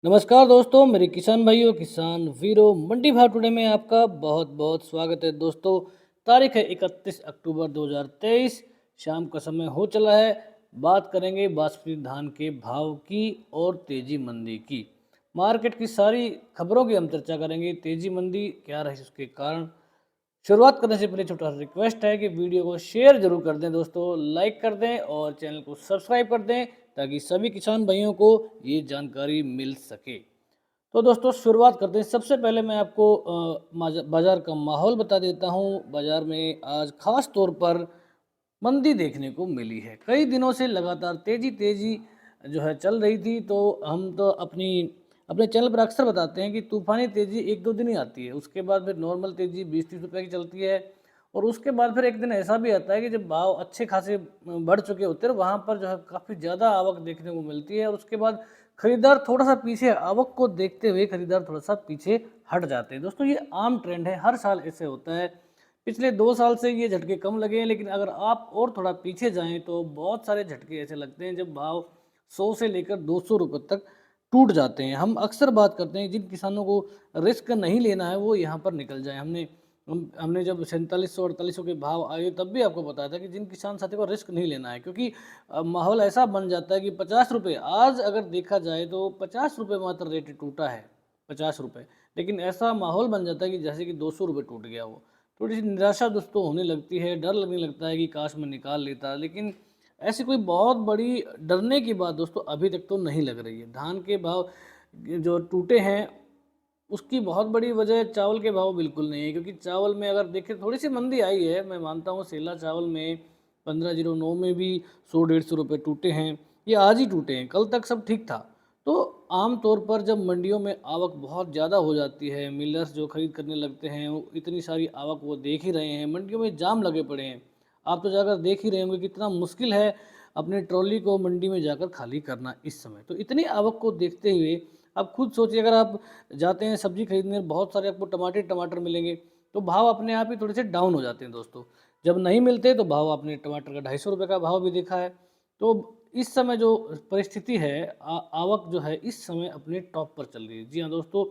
नमस्कार दोस्तों, मेरे किसान भाइयों, किसान वीरों, मंडी भाव टुडे में आपका बहुत बहुत स्वागत है। दोस्तों, तारीख है 31 अक्टूबर 2023, शाम का समय हो चला है। बात करेंगे बासमती धान के भाव की और तेजी मंदी की। मार्केट की सारी खबरों की हम चर्चा करेंगे। तेजी मंदी क्या रही, उसके कारण। शुरुआत करने से पहले छोटा सा रिक्वेस्ट है कि वीडियो को शेयर जरूर कर दें दोस्तों, लाइक कर दें और चैनल को सब्सक्राइब कर दें ताकि सभी किसान भाइयों को ये जानकारी मिल सके। तो दोस्तों, शुरुआत करते हैं। सबसे पहले मैं आपको बाज़ार का माहौल बता देता हूँ। बाज़ार में आज ख़ास तौर पर मंदी देखने को मिली है। कई दिनों से लगातार तेज़ी जो है चल रही थी, तो हम तो अपने चैनल पर अक्सर बताते हैं कि तूफ़ानी तेज़ी 1-2 दिन ही आती है। उसके बाद फिर नॉर्मल तेज़ी 20-30 रुपए की चलती है और उसके बाद फिर एक दिन ऐसा भी आता है कि जब भाव अच्छे खासे बढ़ चुके होते हैं, वहाँ पर जो है काफ़ी ज़्यादा आवक देखने को मिलती है और उसके बाद खरीदार थोड़ा-सा पीछे, आवक को देखते हुए खरीदार थोड़ा-सा पीछे हट जाते हैं। दोस्तों, ये आम ट्रेंड है, हर साल ऐसे होता है। पिछले 2 साल से ये झटके कम लगे हैं, लेकिन अगर आप और थोड़ा पीछे जाएँ तो बहुत सारे झटके ऐसे लगते हैं जब भाव 100 से लेकर 200 रुपए तक टूट जाते हैं। हम अक्सर बात करते हैं जिन किसानों को रिस्क नहीं लेना है वो यहाँ पर निकल जाएँ। हमने जब 4700-4800 के भाव आए तब भी आपको बताया था कि जिन किसान साथी को रिस्क नहीं लेना है, क्योंकि माहौल ऐसा बन जाता है कि 50 रुपए, आज अगर देखा जाए तो 50 रुपए मात्र रेट टूटा है, 50 रुपए। लेकिन ऐसा माहौल बन जाता है कि जैसे कि 200 रुपए टूट गया हो। थोड़ी-सी निराशा दोस्तों होने लगती है, डर लगने लगता है कि काश मैं निकाल लेता, लेकिन ऐसी कोई बहुत बड़ी डरने की बात दोस्तों अभी तक तो नहीं लग रही है। धान के भाव जो टूटे हैं, उसकी बहुत बड़ी वजह चावल के भाव बिल्कुल नहीं है, क्योंकि चावल में अगर देखें थोड़ी-सी मंदी आई है। मैं मानता हूँ सेला चावल में 1509 में भी 100-150 रुपए टूटे हैं, ये आज ही टूटे हैं, कल तक सब ठीक था। तो आम तौर पर जब मंडियों में आवक बहुत ज़्यादा हो जाती है, मिलर्स जो खरीद करने लगते हैं, वो इतनी सारी आवक वो देख ही रहे हैं, मंडियों में जाम लगे पड़े हैं। आप तो जाकर देख ही रहे होंगे कितना मुश्किल है अपनी ट्रॉली को मंडी में जाकर खाली करना इस समय। तो इतनी आवक को देखते हुए आप खुद सोचिए, अगर आप जाते हैं सब्जी खरीदने, बहुत सारे आपको टमाटर मिलेंगे, तो भाव अपने आप ही थोड़े से डाउन हो जाते हैं दोस्तों। जब नहीं मिलते तो भाव, आपने टमाटर का 250 रुपये का भाव भी देखा है। तो इस समय जो परिस्थिति है, आवक जो है इस समय अपने टॉप पर चल रही है। जी हाँ दोस्तों,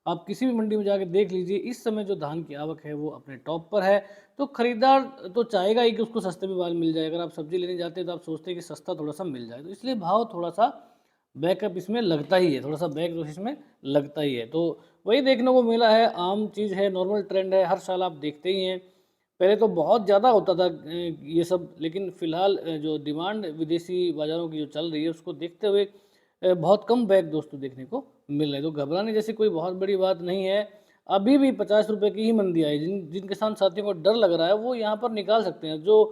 आप किसी भी मंडी में जाके देख लीजिए, इस समय जो धान की आवक है वो अपने टॉप पर है। तो खरीदार तो चाहेगा ही कि उसको सस्ते में माल मिल जाए। अगर आप सब्जी लेने जाते हैं तो आप सोचते हैं कि सस्ता थोड़ा सा मिल जाए, तो इसलिए भाव थोड़ा सा बैकअप इसमें लगता ही है, थोड़ा सा बैक जो इसमें लगता ही है। तो वही देखने को मिला है, आम चीज़ है, नॉर्मल ट्रेंड है, हर साल आप देखते ही हैं। पहले तो बहुत ज़्यादा होता था ये सब, लेकिन फ़िलहाल जो डिमांड विदेशी बाज़ारों की जो चल रही है उसको देखते हुए बहुत कम बैग दोस्तों देखने को मिल रहे हैं। तो घबराने जैसी कोई बहुत बड़ी बात नहीं है। अभी भी 50 रुपए की ही मंदी आई। जिन जिन किसान साथियों को डर लग रहा है वो यहाँ पर निकाल सकते हैं। जो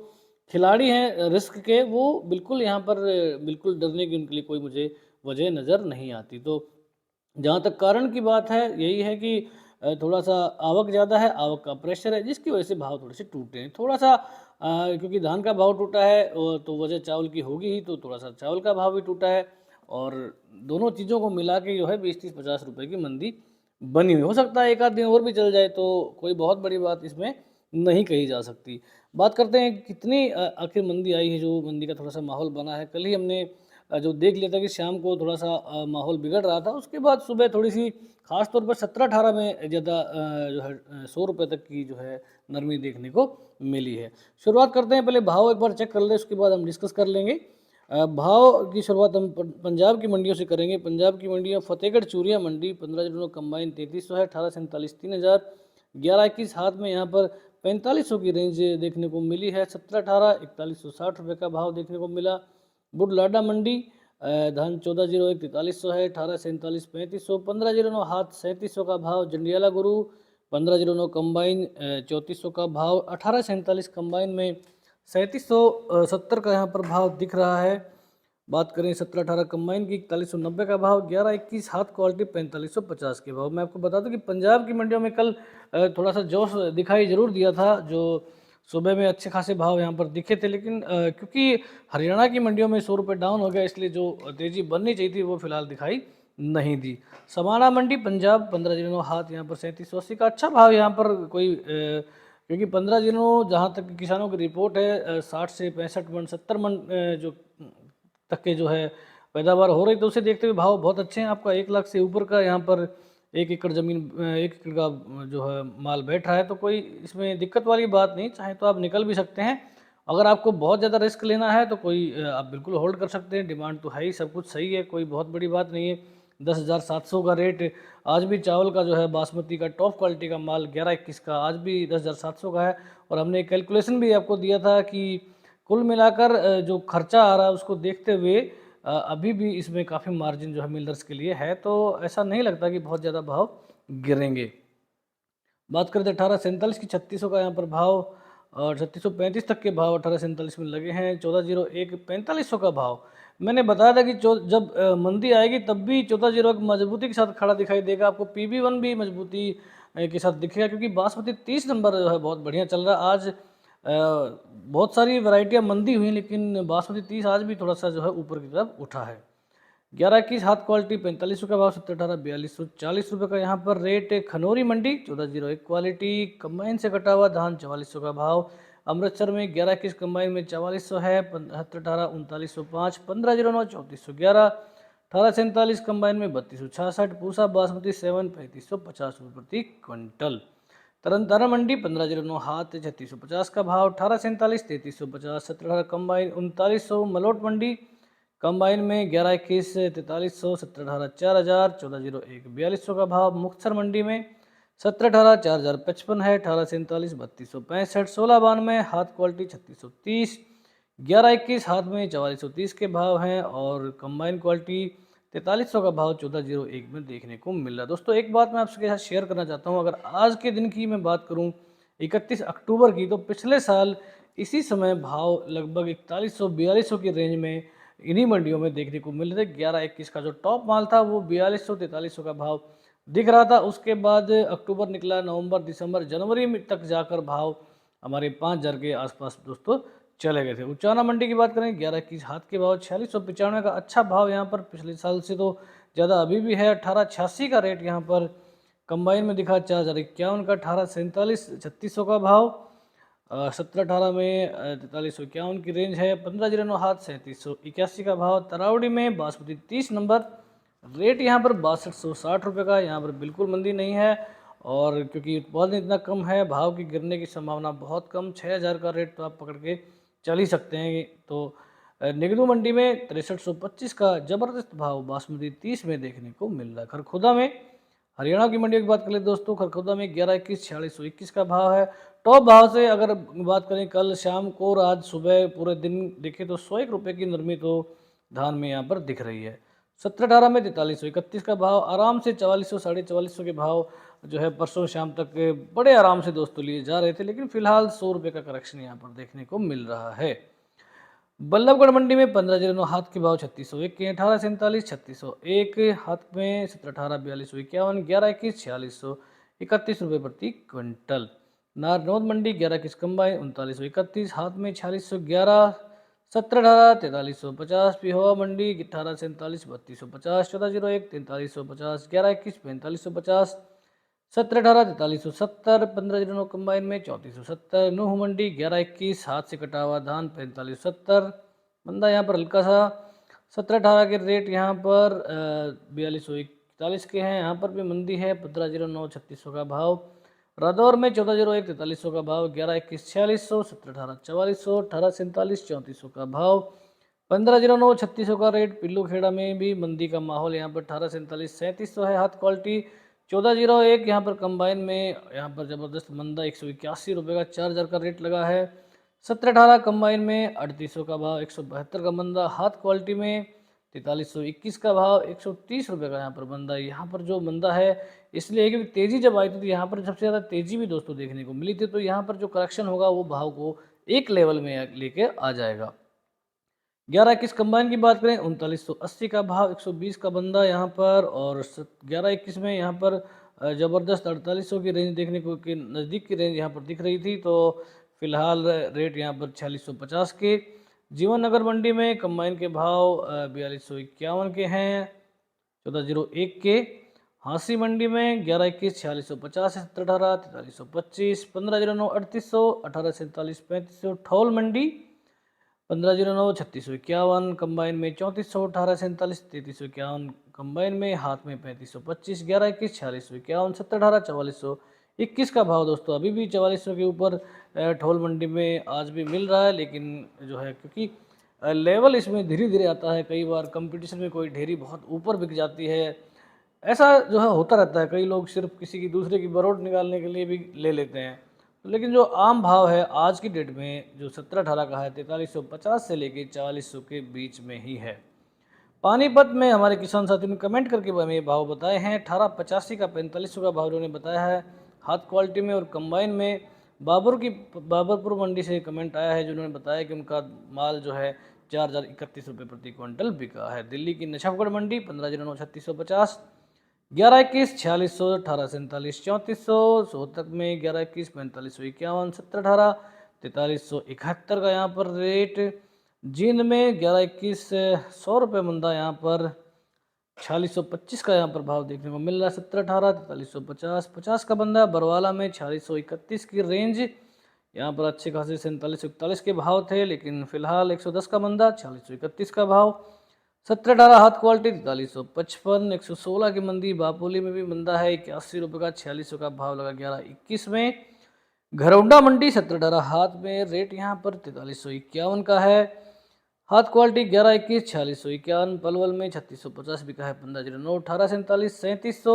खिलाड़ी हैं रिस्क के, वो बिल्कुल यहाँ पर बिल्कुल डरने की उनके लिए कोई मुझे वजह नज़र नहीं आती। तो जहाँ तक कारण की बात है, यही है कि थोड़ा-सा आवक ज़्यादा है, आवक का प्रेशर है, जिसकी वजह से भाव थोड़े-से टूटे हैं। थोड़ा-सा क्योंकि धान का भाव टूटा है तो वजह चावल की होगी ही, तो थोड़ा-सा चावल का भाव भी टूटा है और दोनों चीज़ों को मिला के जो है 20-30-50 रुपए की मंदी बनी हुई है। हो सकता है 1 आध दिन और भी चल जाए, तो कोई बहुत बड़ी बात इसमें नहीं कही जा सकती। बात करते हैं कितनी आखिर मंदी आई है, जो मंदी का थोड़ा-सा माहौल बना है। कल ही हमने जो देख लिया था कि शाम को थोड़ा-सा माहौल बिगड़ रहा था, उसके बाद सुबह थोड़ी-सी ख़ास तौर पर 17-18 में ज़्यादा जो है 100 रुपए तक की जो है नरमी देखने को मिली है। शुरुआत करते हैं, पहले भाव एक बार चेक कर लें, उसके बाद हम डिस्कस कर लेंगे। भाव की शुरुआत हम पंजाब की मंडियों से करेंगे। पंजाब की मंडियाँ, फतेहगढ़ चूरिया मंडी 15 जिलों कंबाइन 3300 है, 18 से 39 3000, 11-21 हाथ में यहाँ पर 4500 की रेंज देखने को मिली है, 17-18 4160 रुपये का भाव देखने को मिला। बुढलाडा मंडी धान 1401 4300 है, 18 से 39 3500, 1509 हाथ 3700 का भाव। जंडियाला गुरु 1509 कंबाइन 3400 का भाव, 18 से 39 कंबाइन में 3770 का यहाँ पर भाव दिख रहा है। बात करें 17-18 कंबाइन की, 4190 का भाव। 11-21 हाथ क्वालिटी 4550 के भाव। मैं आपको बता दूं कि पंजाब की मंडियों में कल थोड़ा सा जोश दिखाई जरूर दिया था, जो सुबह में अच्छे खासे भाव यहाँ पर दिखे थे, लेकिन क्योंकि हरियाणा की मंडियों में 100 रुपये डाउन हो गया, इसलिए जो तेज़ी बननी चाहिए थी वो फिलहाल दिखाई नहीं दी। समाना मंडी पंजाब 15 जिलों हाथ यहाँ पर 3780 का अच्छा भाव यहाँ पर कोई क्योंकि 15 दिनों जहाँ तक किसानों की रिपोर्ट है 60 से 65 मन 70 मन जो तक के जो है पैदावार हो रही, तो उसे देखते हुए भाव बहुत अच्छे हैं। आपका 1 लाख से ऊपर का यहाँ पर 1 एकड़ ज़मीन 1 एकड़ का जो है माल बैठ रहा है, तो कोई इसमें दिक्कत वाली बात नहीं, चाहे तो आप निकल भी सकते हैं। अगर आपको बहुत ज़्यादा रिस्क लेना है तो कोई आप बिल्कुल होल्ड कर सकते हैं, डिमांड तो है ही, सब कुछ सही है, कोई बहुत बड़ी बात नहीं है। 10,700 का रेट आज भी चावल का जो है बासमती का टॉप क्वालिटी का माल 11-21 का आज भी 10,700 का है। और हमने कैलकुलेशन भी आपको दिया था कि कुल मिलाकर जो खर्चा आ रहा है उसको देखते हुए अभी भी इसमें काफ़ी मार्जिन जो है मिलर्स के लिए है, तो ऐसा नहीं लगता कि बहुत ज़्यादा भाव गिरेंगे। बात करते हैं 1847 की, 3600 का यहाँ पर भाव और 3635 तक के भाव 1847 में लगे हैं। 1401 4500 का भाव। मैंने बताया था कि जब मंदी आएगी तब भी 1401 मजबूती के साथ खड़ा दिखाई देगा, आपको PB1 भी मजबूती के साथ दिखेगा, क्योंकि बासमती 30 नंबर जो है बहुत बढ़िया चल रहा है। आज बहुत सारी वैरायटियाँ मंदी हुई, लेकिन बासमती 30 आज भी थोड़ा सा जो है ऊपर की तरफ उठा है। 11-21 हाथ क्वालिटी 4500 का भाव, 17-18 4240 का यहाँ पर रेट। खनौरी मंडी 1401 क्वालिटी कंबाइन से कटा हुआ धान 4400 का भाव। अमृतसर में 11-21 कंबाइन में 4400 है, 17-18 3905, 1509 3411, 1847 कंबाइन में 3266। पूसा बासमती 7 3550 रुपये प्रति क्विंटल। तरन तारण मंडी 1509 हाथ 3650 का भाव। 1847 3350, 17-18 कंबाइन 3900। मलोट मंडी कंबाइन में 11-21 4300, 17-18 4000, 1401 4200 का भाव। मुक्तसर मंडी में 17-18 4055 है, 1847 3265, 1692 हाथ क्वालिटी 3630, 11-21 हाथ में 4430 के भाव हैं और कंबाइन क्वालिटी 4300 का भाव 1401 में देखने को मिल रहा है। दोस्तों एक बात मैं आपके साथ शेयर करना चाहता हूँ, अगर आज के दिन की मैं बात करूँ 31 अक्टूबर की, तो पिछले साल इसी समय भाव लगभग 4100-4200 की रेंज में इन्हीं मंडियों में देखने को मिल रहे थे। 11-21 का जो टॉप माल था वो 4200-4300 का भाव दिख रहा था। उसके बाद अक्टूबर निकला, नवंबर, दिसंबर, जनवरी में तक जाकर भाव हमारे 5000 के आसपास दोस्तों चले गए थे। उचाना मंडी की बात करें 11-21 हाथ के भाव 4695 का अच्छा भाव यहाँ पर पिछले साल से तो ज़्यादा अभी भी है। 1886 का रेट यहाँ पर कंबाइन में दिखा, 4051 का। 1847 3600 का भाव। 17-18 में 4351 की रेंज है। 1509 हाथ 3781 का भाव। तरावड़ी में बासमती 30 नंबर रेट यहाँ पर 6260 रुपये का। यहाँ पर बिल्कुल मंदी नहीं है, और क्योंकि उत्पादन इतना कम है भाव की गिरने की संभावना बहुत कम। 6000 का रेट तो आप पकड़ के चल ही सकते हैं। तो निगदू मंडी में 6325 का ज़बरदस्त भाव बासमती 30 में देखने को मिल रहा है। खरखुदा में, हरियाणा की मंडियों की बात करें दोस्तों, खरखुदा में 11-21 4621 का भाव है। टॉप भाव से अगर बात करें कल शाम को और आज सुबह पूरे दिन देखें तो 101 रुपये की नरमी तो धान में यहाँ पर दिख रही है। 17-18 में 4331 का भाव, आराम से 4400 4450 के भाव जो है परसों शाम तक बड़े आराम से दोस्तों लिए जा रहे थे, लेकिन फिलहाल 100 रुपये का करेक्शन यहाँ पर देखने को मिल रहा है। बल्लभगढ़ मंडी में 1509 हाथ के भाव 3601 के, 1847 3601 हाथ में, 17-18 4251, 11-21 4631 रुपये प्रति क्विंटल। नारनौद मंडी 11-21 कंबाइन 3931 हाथ में, 4611, 17-18 4350। पिहोवा मंडी 1847 3250, 1401 4350, 11-21 4550, 17-18 4370, 1509 कंबाइन में 3470। नूह मंडी 11-21 हाथ से कटा हुआ धान 4570, बंदा यहाँ पर हल्का सा। 17-18 के रेट यहाँ पर 4241 के हैं, यहाँ पर भी मंदी है। 1509 3600 का भाव। रादौर में 1401 4300 का भाव, 11-21 4600, 17-18 4400, 1847 3400 का भाव। 1509 3600 का रेट। पिल्लू खेड़ा में भी मंदी का माहौल, यहाँ पर 1847 3700 है हाथ क्वालिटी। 1401 यहाँ पर कंबाइन में यहाँ पर ज़बरदस्त मंदा 181 रुपये का 4000 का रेट लगा है। 17-18 कंबाइन में 3800 का भाव, 172 का मंदा हाथ क्वालिटी में। 4321 का भाव, 130 रुपये का यहाँ पर मंदा। यहाँ पर जो मंदा है इसलिए कि तेज़ी जब आई थी तो यहाँ पर सबसे ज़्यादा तेज़ी भी दोस्तों देखने को मिली थी, तो यहाँ पर जो करेक्शन होगा वो भाव को एक लेवल में लेके आ जाएगा। 11-21 कंबाइन की बात करें 3980 का भाव, 120 का बंदा यहाँ पर। और 11-21 में यहाँ पर ज़बरदस्त 4800 की रेंज देखने को के नज़दीक की रेंज यहाँ पर दिख रही थी, तो फिलहाल रेट यहाँ पर 4650 के। जीवन नगर मंडी में कंबाइन के भाव 4251 के हैं, 1401 के। हाँसी मंडी में 11-21 4650, 17-18 4325, 1509 3800, 1847 3500। ठौल मंडी 1509 3651, कंबाइन में 3400, 1847, 3351, कंबाइन में हाथ में 3525, 1121, 4651, 1718, 4421 का भाव दोस्तों अभी भी 4400 के ऊपर ठोल मंडी में आज भी मिल रहा है। लेकिन जो है क्योंकि लेवल इसमें धीरे धीरे आता है, कई बार कंपटीशन में कोई ढेरी बहुत ऊपर बिक जाती है, ऐसा जो है होता रहता है। कई लोग सिर्फ किसी की दूसरे की बरोड निकालने के लिए भी ले लेते हैं। लेकिन जो आम भाव है आज की डेट में जो 17-18 का है 4350 से लेके 4400 के बीच में ही है। पानीपत में हमारे किसान साथी ने कमेंट करके हमें ये भाव बताए हैं। 1885 का 4500 का भाव उन्होंने बताया है हाथ क्वालिटी में। और कंबाइन में बाबरपुर मंडी से कमेंट आया है जिन्होंने बताया कि उनका माल जो है 4031 रुपये प्रति क्विंटल बिका है। दिल्ली की नछावगढ़ मंडी 1509 3650, 1121 4600, 1847 3400, सोहतक में 1121 4551, 1718 4371 का यहाँ पर रेट। जींद में 1121 100 रुपये मंदा यहाँ पर 4625 का यहाँ पर भाव देखने को मिल रहा है। 1718 4350 50 का बंदा। बरवाला में 4631 की रेंज, यहाँ पर अच्छे खासे 4741 के भाव थे, लेकिन फिलहाल 110 का बंदा 4631 का भाव। 1718 हाथ क्वालिटी 4355, 116 की मंदी। बापोली में भी मंदा है 81 रुपये का, 4600 का भाव लगा 1121 में। घरौंडा मंडी 1718 हाथ में रेट यहाँ पर 4351 का है। हाथ क्वालिटी 1121 4651। पलवल में 3650 बिका है 1509 1847 3700।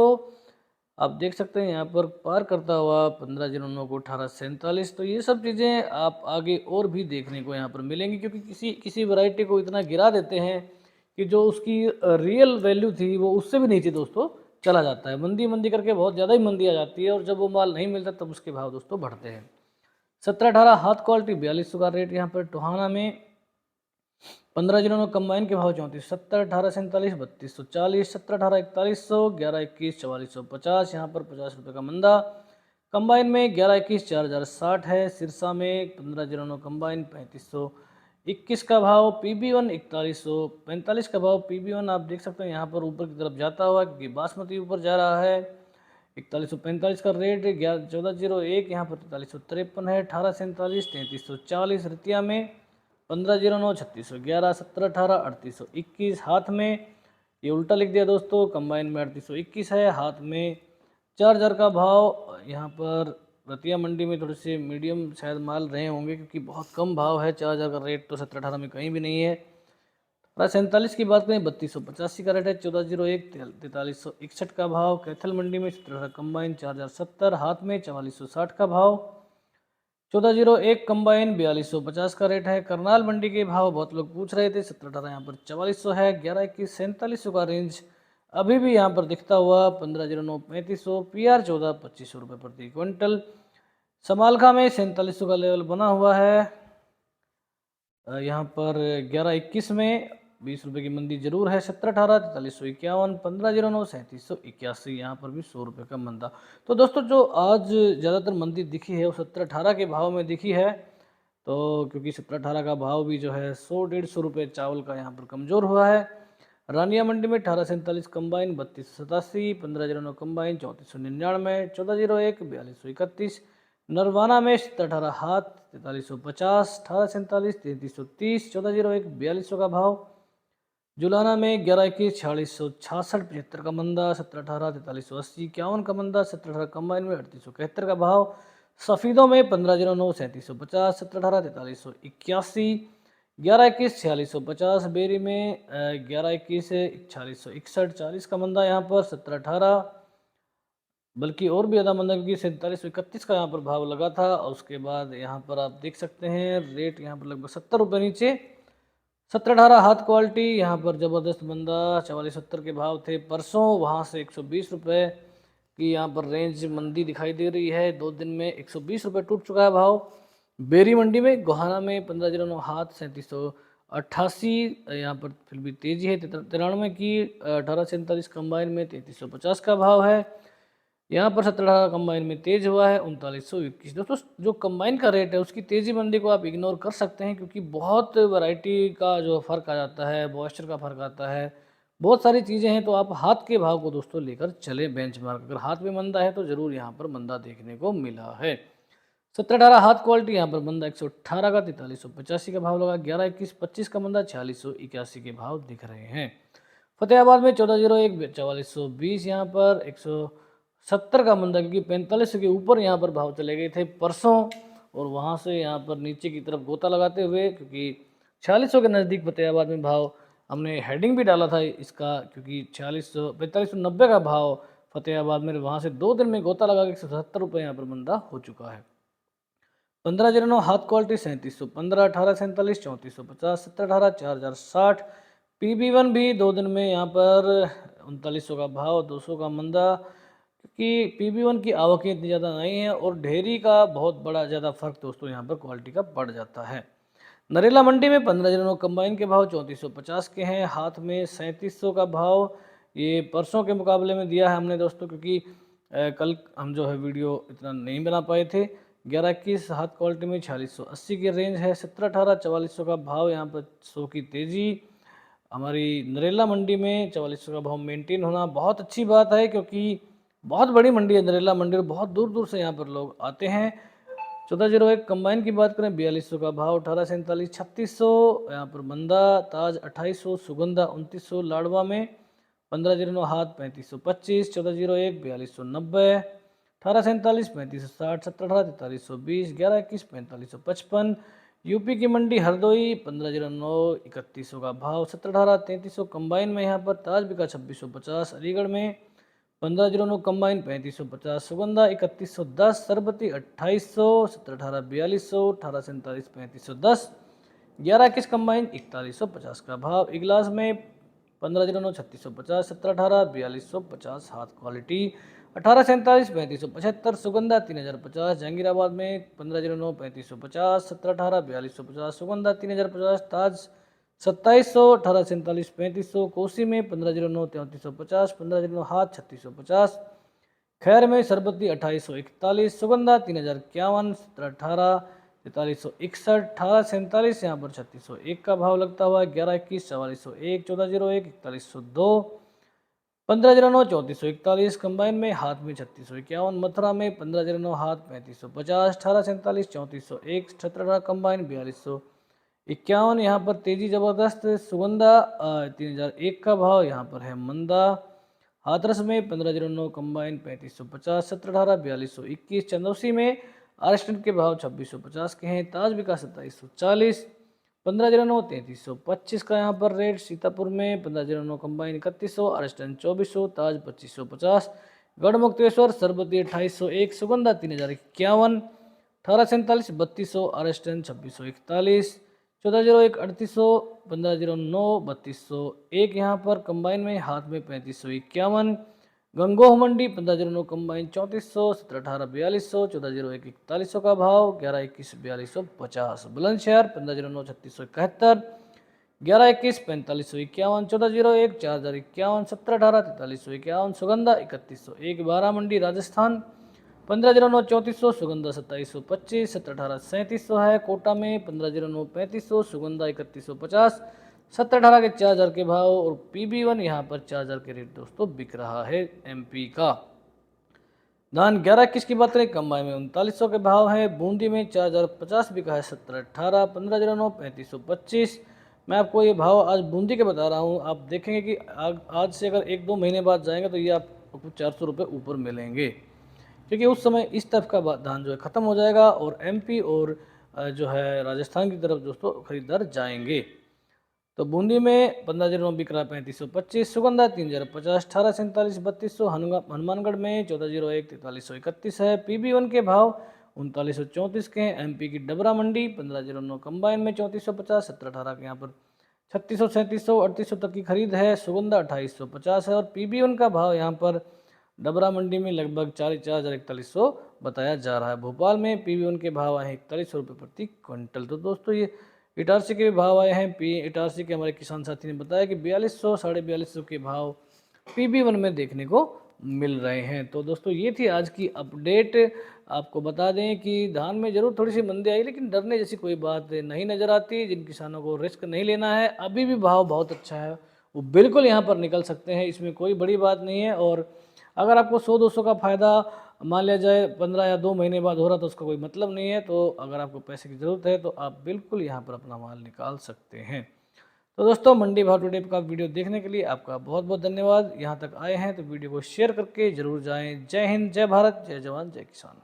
आप देख सकते हैं यहाँ पर पार करता हुआ 1509 को 1847। तो ये सब चीज़ें आप आगे और भी देखने को यहाँ पर मिलेंगी, क्योंकि किसी वैरायटी को इतना गिरा देते हैं कि जो उसकी रियल वैल्यू थी वो उससे भी नीचे दोस्तों चला जाता है। मंदी मंदी करके बहुत ज़्यादा ही मंदी आ जाती है, और जब वो माल नहीं मिलता तब उसके भाव दोस्तों बढ़ते हैं। 1718 हाथ क्वालिटी 4200 का रेट यहाँ पर। टोहाना में 1509 कंबाइन के भाव 3470, 1847 3240, 1718 4100, 1121 4450, यहाँ पर 50 रुपये का मंदा। कंबाइन में 1121 4060 है। सिरसा में 1509 कंबाइन 3521 का भाव। PB1 4145 का भाव। PB1 आप देख सकते हैं यहाँ पर ऊपर की तरफ जाता हुआ, क्योंकि बासमती ऊपर जा रहा है। 4145 का रेट। 1401 यहाँ पर 4353 है। 1847 3340 रतिया में। 1509 3611, 1718 3821 हाथ में। ये उल्टा लिख दिया दोस्तों, कंबाइन में 3821 है, हाथ में 4000 का भाव। यहाँ पर रतिया मंडी में थोड़े से मीडियम शायद माल रहे होंगे, क्योंकि बहुत कम भाव है। 4000 का रेट तो 1718 में कहीं भी नहीं है। 47 की बात करें 3285 का रेट है। 1401 4361 का भाव। कैथल मंडी में 1718 कंबाइन 4070, हाथ में 4460 का भाव। 1401 कंबाइन 4250 का रेट है। करनाल मंडी के भाव बहुत लोग पूछ रहे थे। 1718 यहाँ पर 4400 है। 1121 4700 का रेंज अभी भी यहाँ पर दिखता हुआ। 1509 3500, PR 14 2500 रुपये प्रति क्विंटल। समालखा में 4700 का लेवल बना हुआ है। यहाँ पर 1121 में 20 रुपये की मंदी जरूर है। 1718 4351, 1509 3781, यहाँ पर भी 100 रुपये का मंदा। तो दोस्तों जो आज ज़्यादातर मंदी दिखी है वो 1718 के भाव में दिखी है। तो क्योंकि 1718 का भाव भी जो है 100-150 रुपये चावल का यहाँ पर कमज़ोर हुआ है। रानिया मंडी में 1847 कंबाइन 3287, 1509 कंबाइन 3499, 1401 4231। नरवाना में 1718 हाथ 4350, 1847 3330, 1401 4200 का भाव। जुलाना में 1121 4666 75 का मंदा। 1718 4380 51 का मंदा। 1718 कंबाइन में 3871 का भाव। सफ़ीदों में 1509 3750, 1718 4381, 1121 4650। बेरी में 1121 4661 40 का मंदा यहाँ पर। 1718 बल्कि और भी ज़्यादा मंदा, क्योंकि 4731 का यहाँ पर भाव लगा था। और उसके बाद यहाँ पर आप देख सकते हैं रेट यहाँ पर लगभग 70 रुपये नीचे। 1718 हाथ क्वालिटी यहाँ पर ज़बरदस्त मंदा। 4470 के भाव थे परसों, वहाँ से 120 रुपये की यहाँ पर रेंज मंदी दिखाई दे रही है। 2 दिन में 120 रुपये टूट चुका है भाव। बेरी मंडी में गोहाना में 1509 हाथ 3788, यहाँ पर फिर भी तेजी है। 93 की 1847 कंबाइन में 3350 का भाव है। यहाँ पर 17 कंबाइन में तेज हुआ है 3921। दोस्तों जो कंबाइन का रेट है उसकी तेज़ी मंदी को आप इग्नोर कर सकते हैं, क्योंकि बहुत वैरायटी का जो फ़र्क आ जाता है, मॉइस्चर का फ़र्क आता है, बहुत सारी चीज़ें हैं। तो आप हाथ के भाव को दोस्तों लेकर चले बेंचमार्क। अगर हाथ में मंदा है तो ज़रूर यहाँ पर मंदा देखने को मिला है। 17-18 हाथ क्वालिटी यहाँ पर बंदा 118 का 4385 का भाव लगा। 11-21-25 का बंदा 4681 के भाव दिख रहे हैं। फतेहाबाद में 1401 4420 यहाँ पर 170 का बंदा, क्योंकि 45 के ऊपर यहाँ पर भाव चले गए थे परसों, और वहाँ से यहाँ पर नीचे की तरफ गोता लगाते हुए, क्योंकि 4600 के नज़दीक फतेहाबाद में भाव, हमने हेडिंग भी डाला था इसका, क्योंकि 4590 का भाव फतेहाबाद में, वहाँ से 2 दिन में गोता लगा के 170 रुपये यहाँ पर बंदा हो चुका है। 1509 हाथ क्वालिटी 3715, 1847 3450, 1718 4060। PB1 भी 2 दिन में यहाँ पर 3900 का भाव, 200 का मंदा, क्योंकि PB1 की आवकें इतनी ज़्यादा नहीं है और ढेरी का बहुत बड़ा ज़्यादा फर्क दोस्तों यहाँ पर क्वालिटी का पड़ जाता है। नरेला मंडी में 1509 कंबाइन के भाव 3450 के हैं। हाथ में 3700 का भाव, ये परसों के मुकाबले में दिया है हमने दोस्तों, क्योंकि कल हम जो है वीडियो इतना नहीं बना पाए थे। 11-21 हाथ क्वालिटी में 4680 की रेंज है। 17-18 4400 का भाव, यहाँ पर 100 की तेज़ी। हमारी नरेला मंडी में 4400 का भाव मेंटेन होना बहुत अच्छी बात है, क्योंकि बहुत बड़ी मंडी है नरेला मंडी और बहुत दूर दूर से यहाँ पर लोग आते हैं। 1401 कंबाइन की बात करें 4200 का भाव, 1847 3600 यहाँ पर मंदा, ताज 2800, सुगंधा 2900 लाडवा में। 1509 हाथ 3525, 1401 4290, 1847 3560, 1718 4320, 1121 4555। यूपी की मंडी हरदोई 1509 3100 का भाव, 1718 3300 कंबाइन में यहाँ पर। ताज बिका 2650 अलीगढ़ में। 1509 कंबाइन 3550, सुगंधा 3110, सरबती 2800, 1718 4200, 1847 3510, 1121 कंबाइन 4150 का भाव। इगलास में 1509 3650, 1718 4250 हाथ क्वालिटी। 1847 3575 सुगंधा 3050। जहांगीराबाद में 1509 3550, 1718 4250 सुगंधा 3050। ताज 2700, 1847 3500। कोसी में 1509 3350, 1509 हाथ 3650। खैर में सरबती 2841, सुगंधा 3051, 1718 4361, 1847 यहाँ पर 3601 का भाव लगता हुआ। 1121 4401, 1401 4102, 1509 3441 कंबाइन में। हाथ में 3651। मथुरा में 1509 हाथ 3550, 1847 3401, 1718 कंबाइन 4251। यहाँ पर तेजी जबरदस्त। सुगंधा 3001 का भाव यहाँ पर है मंदा। हाथरस में 1509 कंबाइन 3550, 1718 4221। चंदौसी में आरएसएन के भाव 2650 के हैं। ताज बिका 2740, 1509 3325 का यहाँ पर रेट। सीतापुर में 1509 कंबाइन 3100, आरएसएन 2400, ताज 2550। गढ़मुक्तेश्वर सरबती 2801, सुगंधा 3051, 1847 3200, आरएसएन 2641, 1401 3800, 1509 3201 यहाँ पर कंबाइन में। हाथ में 3551। गंगोह मंडी 1509 कंबाइन 3400, 1718 4200, 1401 4100 का भाव। 1121 4250। बुलंदशहर 1509 3671, 1121 4551, 1401 4051, 1718 4351। सुगंधा 3101। बारह मंडी राजस्थान 1509 3400, सुगंधा 2725, 1718 3700 है। कोटा में 1509 3500, सुगंधा 3150, 1718 के 4000 के भाव। और PB1 यहाँ पर 4000 के रेट दोस्तों बिक रहा है MP का। धान 1121 की बात करें कंबाइन में 3900 के भाव है। बूंदी में 4050 बिका है। 1718, 1509 3525। मैं आपको ये भाव आज बूंदी के बता रहा हूँ। आप देखेंगे कि आज से अगर 1-2 महीने बाद जाएंगे तो ये आपको 400 रुपये ऊपर मिलेंगे, क्योंकि उस समय इस तरफ का धान जो है ख़त्म हो जाएगा और MP और जो है राजस्थान की तरफ दोस्तों खरीदार जाएंगे। तो बूंदी में 1509 बिक रहा 3525, सुगंधा 3050, 1847 3200। हनुमानगढ़ में 1401 4331 है। PB1 के भाव 3934 के हैं। MP की डबरा मंडी 1509 कंबाइन में 3450, 1718 के यहाँ पर 3600 3700 3800 तक की खरीद है। सुगंधा 2850 है और PB1 का भाव यहाँ पर डबरा मंडी में लगभग 4100 बताया जा रहा है। भोपाल में PB1 के भाव आए हैं 4100 रुपये प्रति क्विंटल। तो दोस्तों ये इटारसी के भी भाव आए हैं। इटारसी के हमारे किसान साथी ने बताया कि 4200 4250 के भाव PB1 में देखने को मिल रहे हैं। तो दोस्तों ये थी आज की अपडेट। आपको बता दें कि धान में ज़रूर थोड़ी सी मंदी आई, लेकिन डरने जैसी कोई बात नहीं नज़र आती। जिन किसानों को रिस्क नहीं लेना है, अभी भी भाव बहुत अच्छा है वो बिल्कुल यहाँ पर निकल सकते हैं, इसमें कोई बड़ी बात नहीं है। और अगर आपको 100-200 का फ़ायदा मान लिया जाए 15 या 2 महीने बाद हो रहा तो उसका कोई मतलब नहीं है। तो अगर आपको पैसे की ज़रूरत है तो आप बिल्कुल यहाँ पर अपना माल निकाल सकते हैं। तो दोस्तों, मंडी भाव टुडे का वीडियो देखने के लिए आपका बहुत बहुत धन्यवाद। यहाँ तक आए हैं तो वीडियो को शेयर करके ज़रूर जाएँ। जय हिंद, जय भारत, जय जवान, जय किसान।